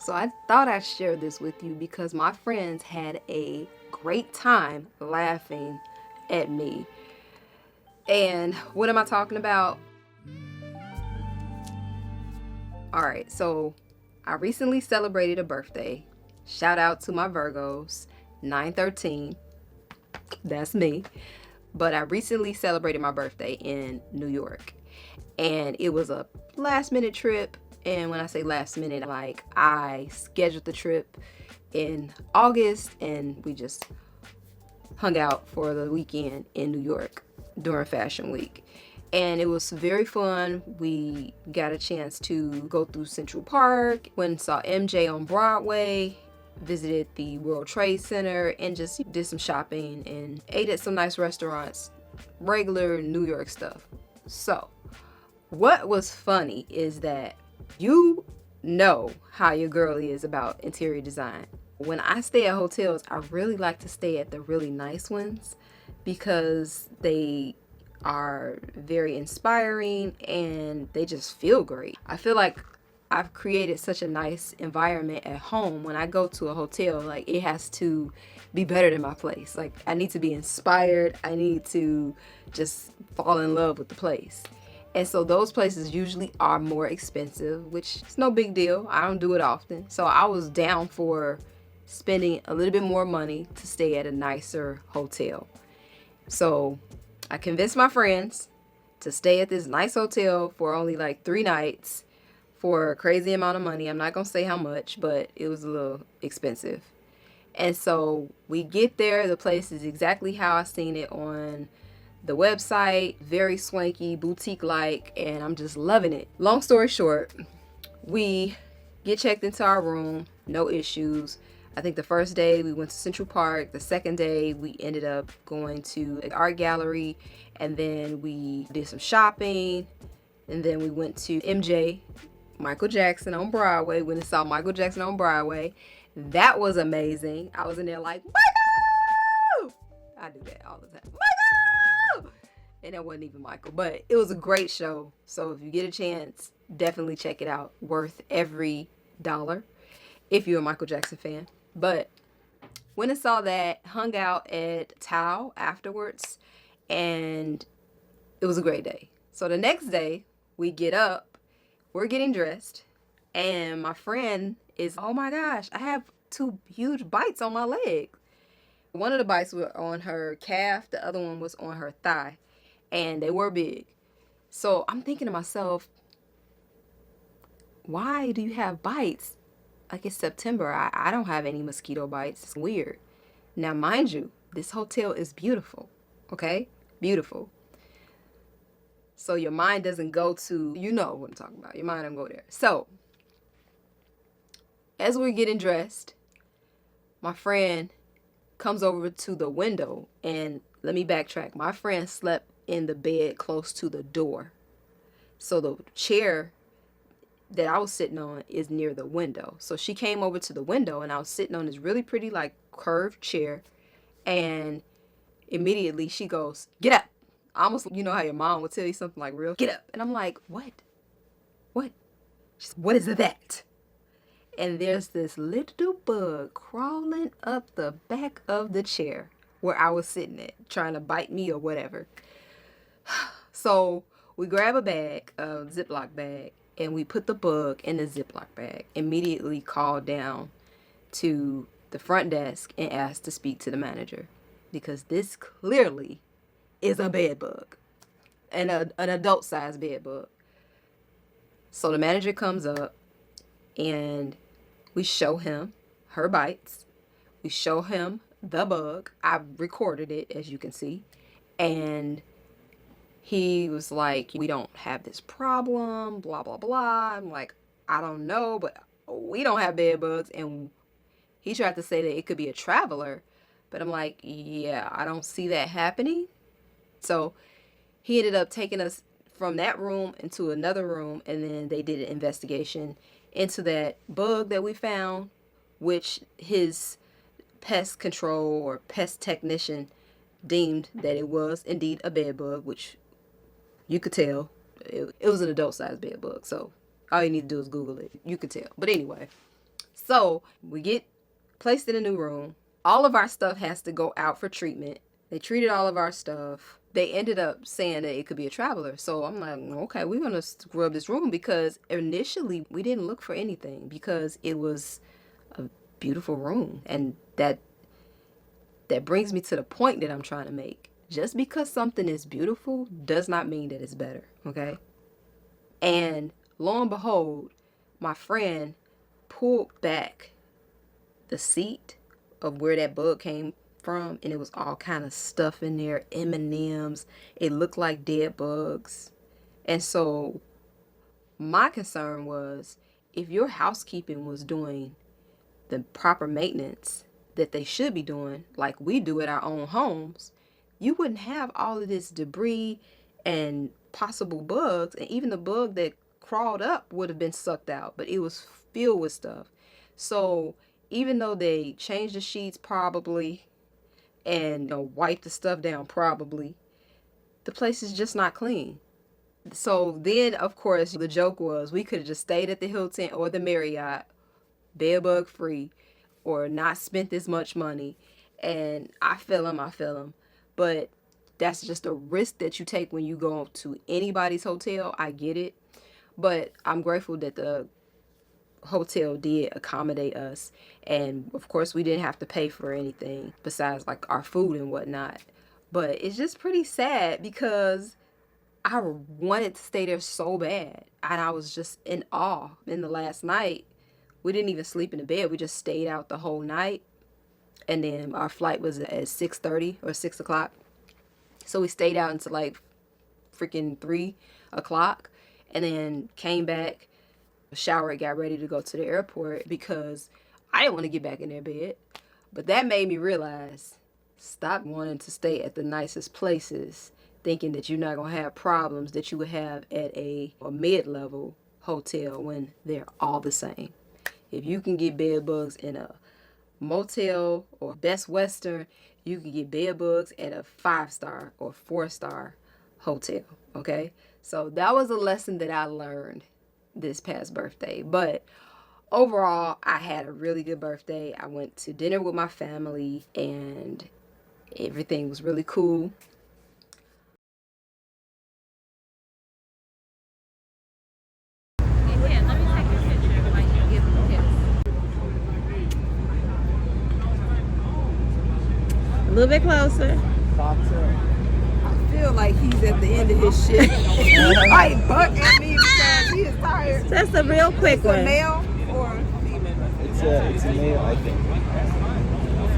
So I thought I'd share this with you because my friends had a great time laughing at me. And what am I talking about? Alright, so I recently celebrated a birthday. Shout out to my Virgos, 913. That's me. But I recently celebrated my birthday in New York. And it was a last minute trip. And when I say last minute, like I scheduled the trip in August and we just hung out for the weekend in New York during Fashion Week. And it was very fun. We got a chance to go through Central Park, went and saw MJ on Broadway, visited the World Trade Center, and just did some shopping and ate at some nice restaurants. Regular New York stuff. So, what was funny is that you know how your girl is about interior design. When I stay at hotels, I really like to stay at the really nice ones because they are very inspiring and they just feel great. I feel like I've created such a nice environment at home. When I go to a hotel, like it has to be better than my place. Like I need to be inspired. I need to just fall in love with the place. And so those places usually are more expensive, which is no big deal. I don't do it often. So I was down for spending a little bit more money to stay at a nicer hotel. So I convinced my friends to stay at this nice hotel for only like 3 nights for a crazy amount of money. I'm not going to say how much, but it was a little expensive. And so we get there. The place is exactly how I seen it on the website. Very swanky, boutique-like, and I'm just loving it. Long story short, we get checked into our room. No issues. I think the first day we went to Central Park. The second day we ended up going to an art gallery, and then we did some shopping, and then we went to MJ, Michael Jackson on Broadway. Went and saw Michael Jackson on Broadway. That was amazing. I was in there like, Michael! I do that all the time. Michael! And that wasn't even Michael, but it was a great show. So if you get a chance, definitely check it out. Worth every dollar if you're a Michael Jackson fan. But went and saw that, hung out at Tao afterwards, and it was a great day. So the next day, we get up, we're getting dressed, and my friend is, oh my gosh, I have 2 huge bites on my leg. One of the bites were on her calf, the other one was on her thigh, and they were big. So I'm thinking to myself, why do you have bites? Like it's September, I don't have any mosquito bites. It's weird. Now, mind you, this hotel is beautiful, okay? Beautiful. So your mind doesn't go to, you know what I'm talking about. Your mind doesn't go there. So, as we're getting dressed, my friend comes over to the window, and let me backtrack. My friend slept in the bed close to the door. So the chair that I was sitting on is near the window. So she came over to the window, and I was sitting on this really pretty like curved chair, and immediately she goes, "Get up." Almost, you know how your mom would tell you something like real, "Get up." And I'm like, what? She's, what is that? And there's this little bug crawling up the back of the chair where I was sitting at, trying to bite me or whatever. So we grab a bag, a Ziploc bag, and we put the bug in the Ziploc bag. Immediately called down to the front desk and asked to speak to the manager, because this clearly is a bed bug, and an adult sized bed bug. So the manager comes up, and we show him her bites. We show him the bug. I recorded it, as you can see. And he was like, we don't have this problem, blah, blah, blah. I'm like, I don't know, but we don't have bed bugs. And he tried to say that it could be a traveler. But I'm like, yeah, I don't see that happening. So he ended up taking us from that room into another room, and then they did an investigation into that bug that we found, which his pest control or pest technician deemed that it was indeed a bed bug, which you could tell. It was an adult sized bed bug, so all you need to do is Google it. You could tell. But anyway, So we get placed in a new room. All of our stuff has to go out for treatment. They treated all of our stuff. They ended up saying that it could be a traveler. So I'm like, okay, we're going to scrub this room, because initially we didn't look for anything because it was a beautiful room. And that brings me to the point that I'm trying to make. Just because something is beautiful does not mean that it's better, okay? And lo and behold, my friend pulled back the seat of where that bug came from, and it was all kind of stuff in there, M&Ms. It looked like dead bugs. And so my concern was, if your housekeeping was doing the proper maintenance that they should be doing, like we do at our own homes, you wouldn't have all of this debris and possible bugs. And even the bug that crawled up would have been sucked out, but it was filled with stuff. So even though they changed the sheets probably and wiped the stuff down probably, the place is just not clean. So then, of course, the joke was we could have just stayed at the Hilton or the Marriott, bed bug free, or not spent this much money. And I feel them. But that's just a risk that you take when you go to anybody's hotel. I get it. But I'm grateful that the hotel did accommodate us. And of course, we didn't have to pay for anything besides like our food and whatnot. But it's just pretty sad because I wanted to stay there so bad. And I was just in awe. In the last night, we didn't even sleep in the bed. We just stayed out the whole night. And then our flight was at 6:30 or 6 o'clock. So we stayed out until like freaking 3 o'clock. And then came back, showered, got ready to go to the airport because I didn't want to get back in their bed. But that made me realize, stop wanting to stay at the nicest places, thinking that you're not going to have problems that you would have at a mid-level hotel when they're all the same. If you can get bed bugs in a motel or Best Western, you can get bed bugs at a 5-star or 4-star hotel, okay? So that was a lesson that I learned this past birthday. But overall, I had a really good birthday. I went to dinner with my family and everything was really cool. A little bit closer. I feel like he's at the end of his shift. Like butt at me because he is tired. That's a real quick one. Is it a male or a female? It's a male, I think.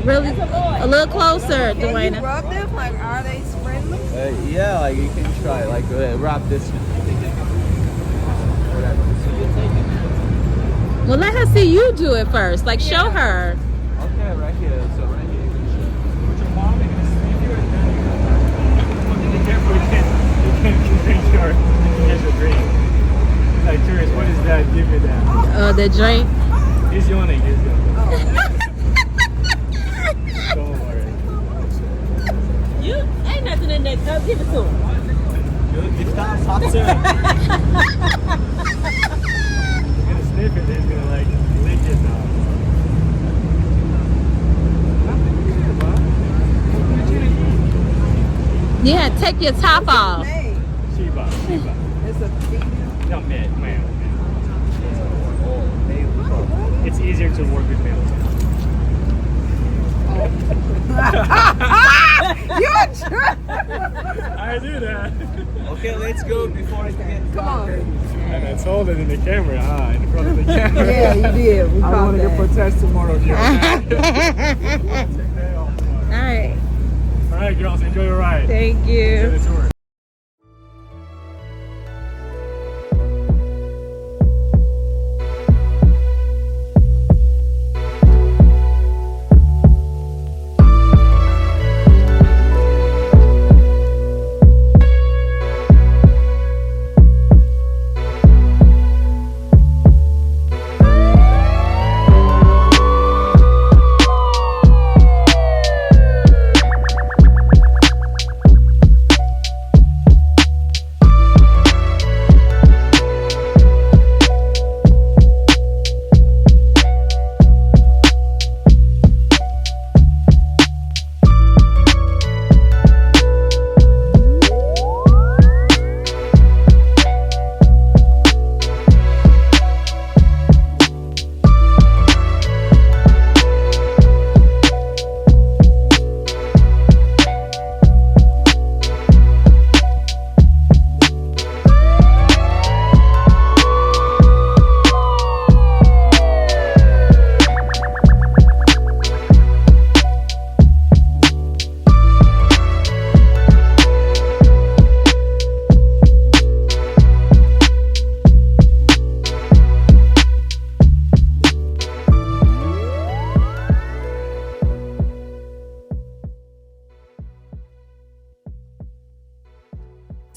Really, a little closer, Can Dwayne. you rub them? Like, are they friendly? Yeah, like you can try. Like wrap this. Well, let her see you do it first. Like, show her. Okay, right here. So right here. Like curious, what does that give you that? The drink. He's yawning, Don't worry. You ain't nothing in there. Go give it to him. It's not hot, sir. He's gonna sniff it, then he's gonna like lick it now. Yeah, take your top off. Sheba. It's a female. No, male. It's easier to work with males. You're true. I do that. Okay, let's go before it gets. Come on. And I told it in the camera, in front of the camera. Yeah, you did. We I caught want to that. get protest tomorrow, girl. All right. All right, girls, enjoy your ride. Thank Enjoy you. the tour.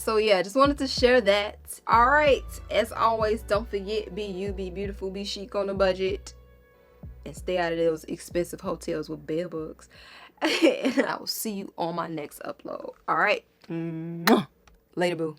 So yeah, just wanted to share that. All right, as always, don't forget, be you, be beautiful, be chic on a budget, and stay out of those expensive hotels with bed bugs. And I will see you on my next upload. All right, later, boo.